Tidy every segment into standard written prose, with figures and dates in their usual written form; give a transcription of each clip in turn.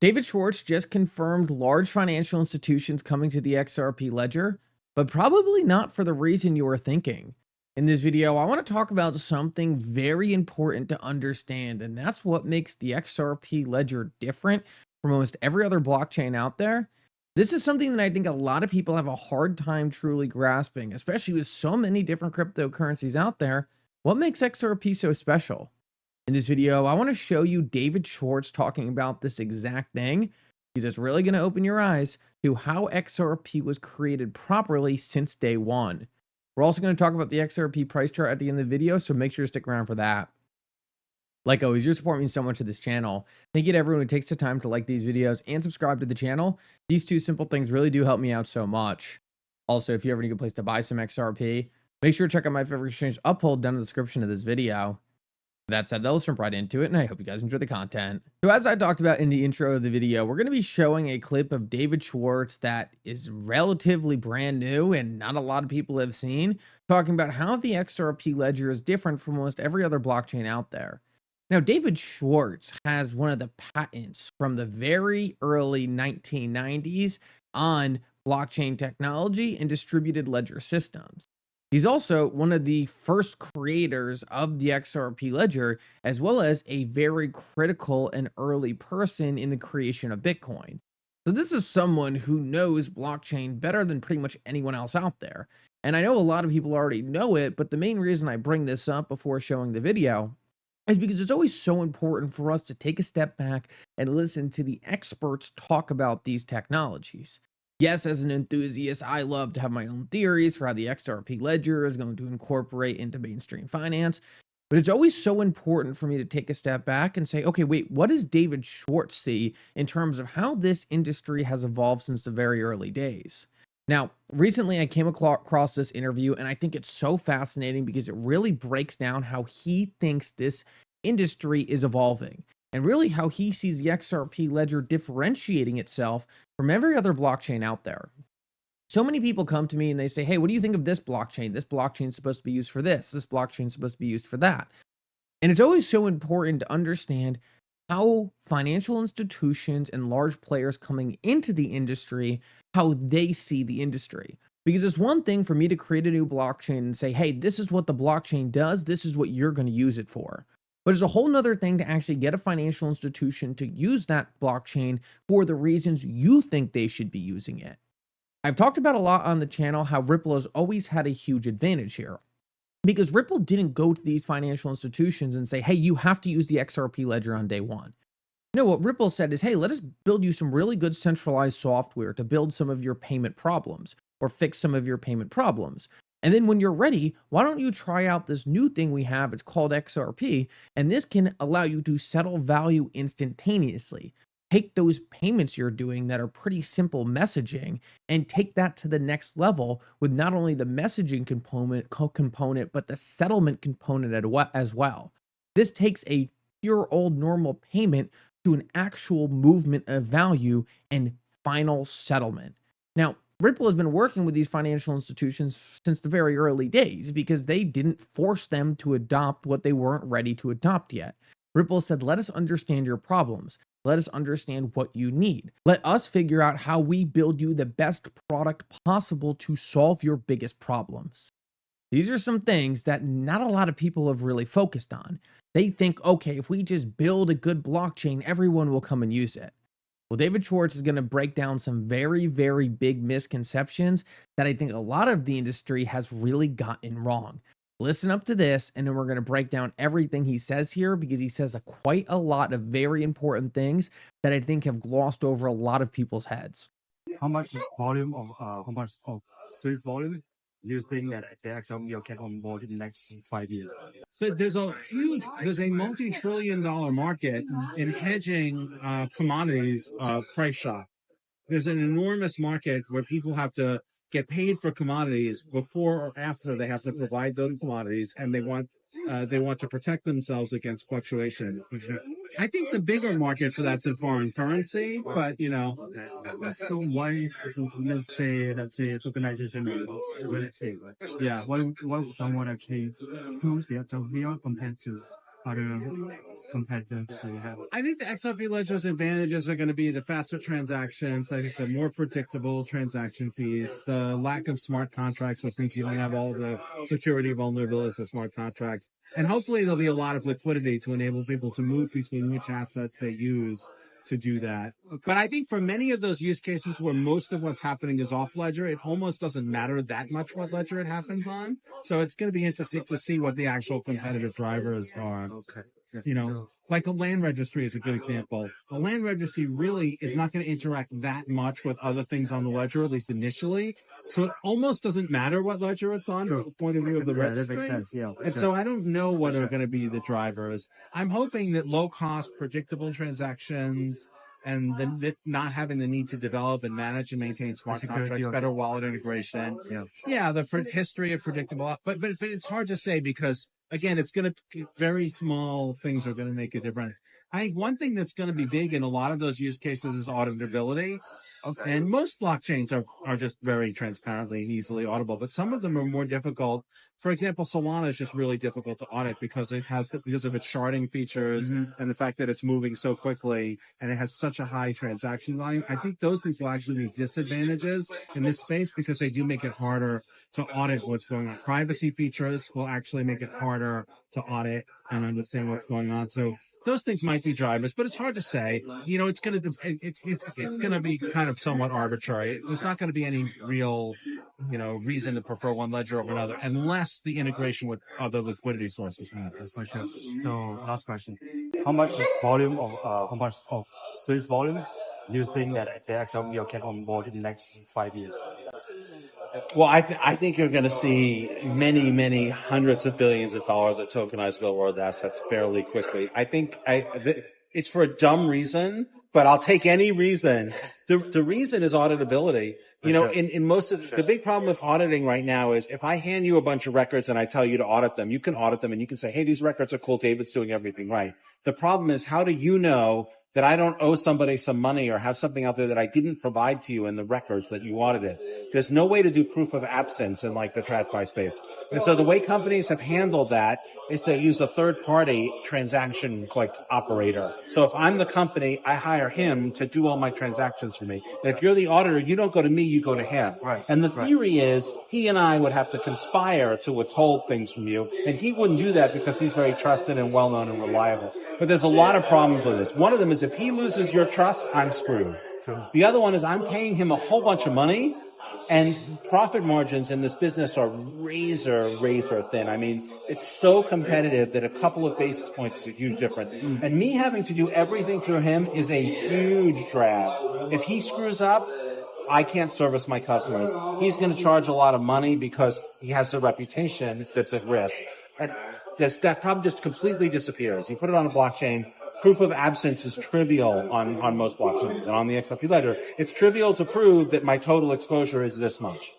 David Schwarz just confirmed large financial institutions coming to the XRP ledger, but probably not for the reason you were thinking. In this video, I want to talk about something very important to understand, and that's what makes the XRP ledger different from almost every other blockchain out there. This is something that I think a lot of people have a hard time truly grasping, especially with so many different cryptocurrencies out there. What makes XRP so special? In this video, I want to show you David Schwarz talking about this exact thing, because it's really going to open your eyes to how XRP was created properly since day one. We're also going to talk about the XRP price chart at the end of the video, so make sure to stick around for that. Like always, your support means so much to this channel. Thank you to everyone who takes the time to like these videos and subscribe to the channel. These two simple things really do help me out so much. Also, if you ever need a place to buy some XRP, make sure to check out my favorite exchange Uphold down in the description of this video. That said, let's jump right into it, and I hope you guys enjoy the content. So as I talked about in the intro of the video, we're going to be showing a clip of David Schwarz that is relatively brand new and not a lot of people have seen, talking about how the XRP ledger is different from almost every other blockchain out there. Now, David Schwarz has one of the patents from the very early 1990s on blockchain technology and distributed ledger systems. He's also one of the first creators of the XRP ledger, as well as a very critical and early person in the creation of Bitcoin. So this is someone who knows blockchain better than pretty much anyone else out there. And I know a lot of people already know it, but the main reason I bring this up before showing the video is because it's always so important for us to take a step back and listen to the experts talk about these technologies. Yes, as an enthusiast, I love to have my own theories for how the XRP ledger is going to incorporate into mainstream finance, but it's always so important for me to take a step back and say, okay, wait, what does David Schwarz see in terms of how this industry has evolved since the very early days? Now, recently I came across this interview, and I think it's so fascinating because it really breaks down how he thinks this industry is evolving, and really how he sees the XRP ledger differentiating itself from every other blockchain out there. So many people come to me and they say, hey, what do you think of this blockchain? This blockchain is supposed to be used for this. This blockchain is supposed to be used for that. And it's always so important to understand how financial institutions and large players coming into the industry, how they see the industry. Because it's one thing for me to create a new blockchain and say, hey, this is what the blockchain does. This is what you're going to use it for. But it's a whole nother thing to actually get a financial institution to use that blockchain for the reasons you think they should be using it. I've talked about a lot on the channel how Ripple has always had a huge advantage here, because Ripple didn't go to these financial institutions and say, hey, you have to use the XRP ledger on day one. No, what Ripple said is, hey, let us build you some really good centralized software to build some of your payment problems or fix some of your payment problems. And then when you're ready, why don't you try out this new thing we have? It's called XRP, and this can allow you to settle value instantaneously. Take those payments you're doing that are pretty simple messaging and take that to the next level with not only the messaging component, but the settlement component as well. This takes a pure old normal payment to an actual movement of value and final settlement. Now, Ripple has been working with these financial institutions since the very early days because they didn't force them to adopt what they weren't ready to adopt yet. Ripple said, let us understand your problems. Let us understand what you need. Let us figure out how we build you the best product possible to solve your biggest problems. These are some things that not a lot of people have really focused on. They think, okay, if we just build a good blockchain, everyone will come and use it. Well, David Schwarz is going to break down some very, very big misconceptions that I think a lot of the industry has really gotten wrong. Listen up to this, and then we're going to break down everything he says here, because he says quite a lot of very important things that I think have glossed over a lot of people's heads. How much volume of Swiss volume do you think that the XRP will get on board in the next 5 years? So there's a multi-trillion-dollar market in hedging commodities price shock. There's an enormous market where people have to get paid for commodities before or after they have to provide those commodities, and they want to protect themselves against fluctuation. I think the bigger market for that's in foreign currency, but So why, let's say tokenization, yeah, why would someone actually choose the XRP compared to other competitors you have? I think the XRP ledger's advantages are going to be the faster transactions. I think the more predictable transaction fees, the lack of smart contracts, which means you don't have all the security vulnerabilities of smart contracts. And hopefully there'll be a lot of liquidity to enable people to move between which assets they use to do that. But I think for many of those use cases where most of what's happening is off ledger, it almost doesn't matter that much what ledger it happens on. So it's going to be interesting to see what the actual competitive drivers are. Okay. You know, like a land registry is a good example. A land registry really is not going to interact that much with other things on the ledger, at least initially. So it almost doesn't matter what ledger it's on from the point of view of the That registry. makes sense. Yeah. And so I don't know what are going to be the drivers. I'm hoping that low cost, predictable transactions and then not having the need to develop and manage and maintain smart Security, contracts, okay. better wallet integration. Yeah. The history of predictable, but it's hard to say because again, it's going to very small things are going to make a difference. I think one thing that's going to be big in a lot of those use cases is auditability. Okay. And most blockchains are just very transparently and easily auditable, but some of them are more difficult. For example, Solana is just really difficult to audit because because of its sharding features and the fact that it's moving so quickly and it has such a high transaction volume. I think those things will actually be disadvantages in this space because they do make it harder to audit what's going on. Privacy features will actually make it harder to audit and understand what's going on. So those things might be drivers, but it's hard to say. You know, it's going to be kind of somewhat arbitrary. There's not going to be any real, reason to prefer one ledger over another unless the integration with other liquidity sources matters. For sure. So last question. How much volume of Swiss volume do you think that the XRP can onboard in the next 5 years? Well, I think you're going to see many, many hundreds of billions of dollars of tokenized real world assets fairly quickly. I think it's for a dumb reason, but I'll take any reason. The reason is auditability. In most of the big problem with auditing right now is if I hand you a bunch of records and I tell you to audit them, you can audit them and you can say, hey, these records are cool. David's doing everything right. The problem is, how do you know that I don't owe somebody some money or have something out there that I didn't provide to you in the records that you audited? There's no way to do proof of absence in like the TradFi space. And so the way companies have handled that is they use a third-party transaction like operator. So if I'm the company, I hire him to do all my transactions for me. And if you're the auditor, you don't go to me, you go to him. Right. And the theory is he and I would have to conspire to withhold things from you. And he wouldn't do that because he's very trusted and well-known and reliable. But there's a lot of problems with this. One of them is if he loses your trust, I'm screwed. Sure. The other one is I'm paying him a whole bunch of money, and profit margins in this business are razor thin. I mean, it's so competitive that a couple of basis points is a huge difference. And me having to do everything through him is a huge drag. If he screws up, I can't service my customers. He's going to charge a lot of money because he has a reputation that's at risk. And that problem just completely disappears. You put it on a blockchain. Proof of absence is trivial on most blockchains. And on the XRP ledger, it's trivial to prove that my total exposure is this much.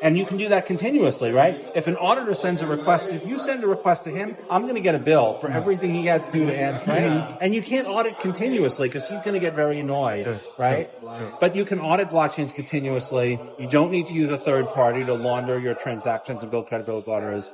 And you can do that continuously, right? If an auditor sends a request, if you send a request to him, I'm going to get a bill for everything he had to do to answer, right? And you can't audit continuously because he's going to get very annoyed, right? But you can audit blockchains continuously. You don't need to use a third party to launder your transactions and build credibility with auditors.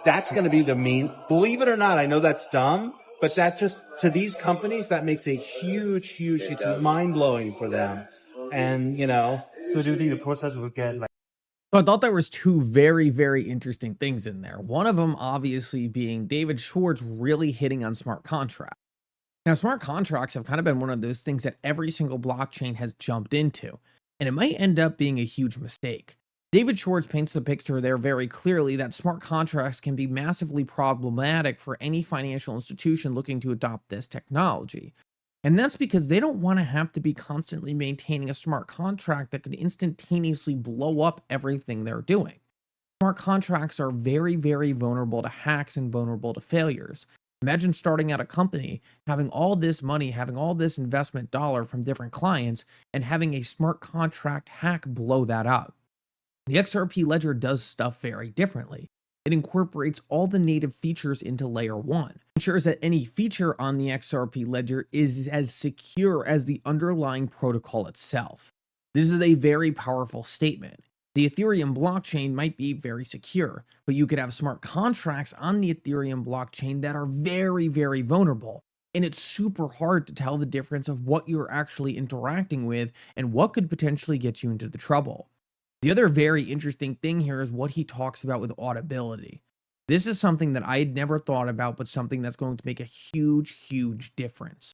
That's going to be the main, believe it or not, I know that's dumb, but that just, to these companies, that makes a huge, it's mind-blowing for them. And, So do you think the process will get like... So I thought there was two very, very interesting things in there. One of them obviously being David Schwarz really hitting on smart contracts. Now, smart contracts have kind of been one of those things that every single blockchain has jumped into, and it might end up being a huge mistake. David Schwarz paints the picture there very clearly that smart contracts can be massively problematic for any financial institution looking to adopt this technology. And that's because they don't want to have to be constantly maintaining a smart contract that could instantaneously blow up everything they're doing. Smart contracts are very, very vulnerable to hacks and vulnerable to failures. Imagine starting out a company, having all this money, having all this investment dollar from different clients, and having a smart contract hack blow that up. The XRP ledger does stuff very differently. It incorporates all the native features into layer 1, ensures that any feature on the XRP ledger is as secure as the underlying protocol itself. This is a very powerful statement. The Ethereum blockchain might be very secure, but you could have smart contracts on the Ethereum blockchain that are very, very vulnerable. And it's super hard to tell the difference of what you're actually interacting with and what could potentially get you into the trouble. The other very interesting thing here is what he talks about with auditability. This is something that I had never thought about, but something that's going to make a huge, huge difference.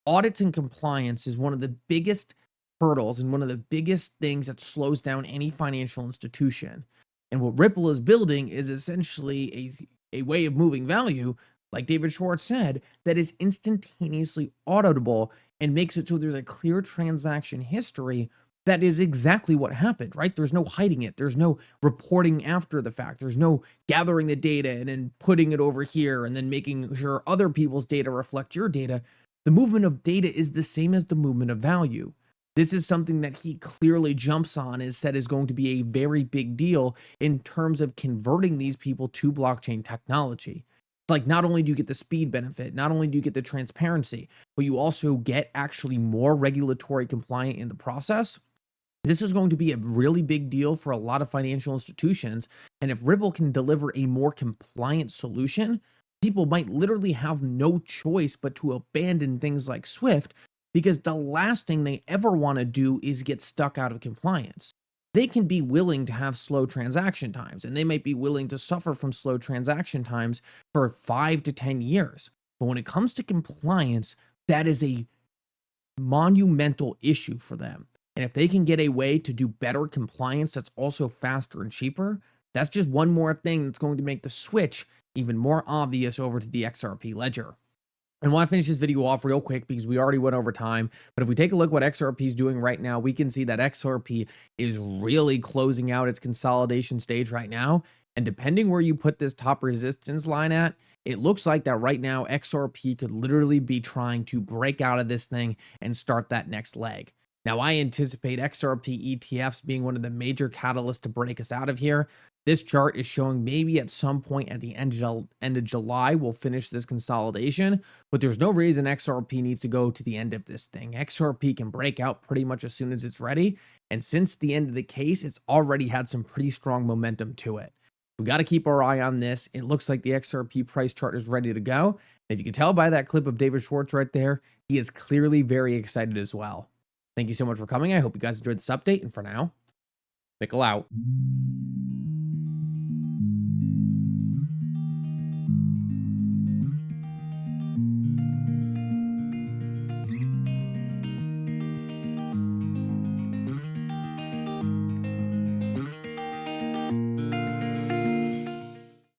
Audits and compliance is one of the biggest hurdles and one of the biggest things that slows down any financial institution. And what Ripple is building is essentially a way of moving value, like David Schwarz said, that is instantaneously auditable and makes it so there's a clear transaction history. That is exactly what happened, right? There's no hiding it. There's no reporting after the fact. There's no gathering the data and then putting it over here and then making sure other people's data reflect your data. The movement of data is the same as the movement of value. This is something that he clearly jumps on and said is going to be a very big deal in terms of converting these people to blockchain technology. It's like not only do you get the speed benefit, not only do you get the transparency, but you also get actually more regulatory compliant in the process. This is going to be a really big deal for a lot of financial institutions. And if Ripple can deliver a more compliant solution, people might literally have no choice but to abandon things like Swift, because the last thing they ever want to do is get stuck out of compliance. They can be willing to have slow transaction times, and they might be willing to suffer from slow transaction times for 5 to 10 years. But when it comes to compliance, that is a monumental issue for them. And if they can get a way to do better compliance that's also faster and cheaper, that's just one more thing that's going to make the switch even more obvious over to the XRP ledger. And I want to finish this video off real quick because we already went over time. But if we take a look at what XRP is doing right now, we can see that XRP is really closing out its consolidation stage right now. And depending where you put this top resistance line at, it looks like that right now XRP could literally be trying to break out of this thing and start that next leg. Now, I anticipate XRP ETFs being one of the major catalysts to break us out of here. This chart is showing maybe at some point at the end of July, we'll finish this consolidation, but there's no reason XRP needs to go to the end of this thing. XRP can break out pretty much as soon as it's ready. And since the end of the case, it's already had some pretty strong momentum to it. We got to keep our eye on this. It looks like the XRP price chart is ready to go. And if you can tell by that clip of David Schwarz right there, he is clearly very excited as well. Thank you so much for coming. I hope you guys enjoyed this update. And for now, Mickle out.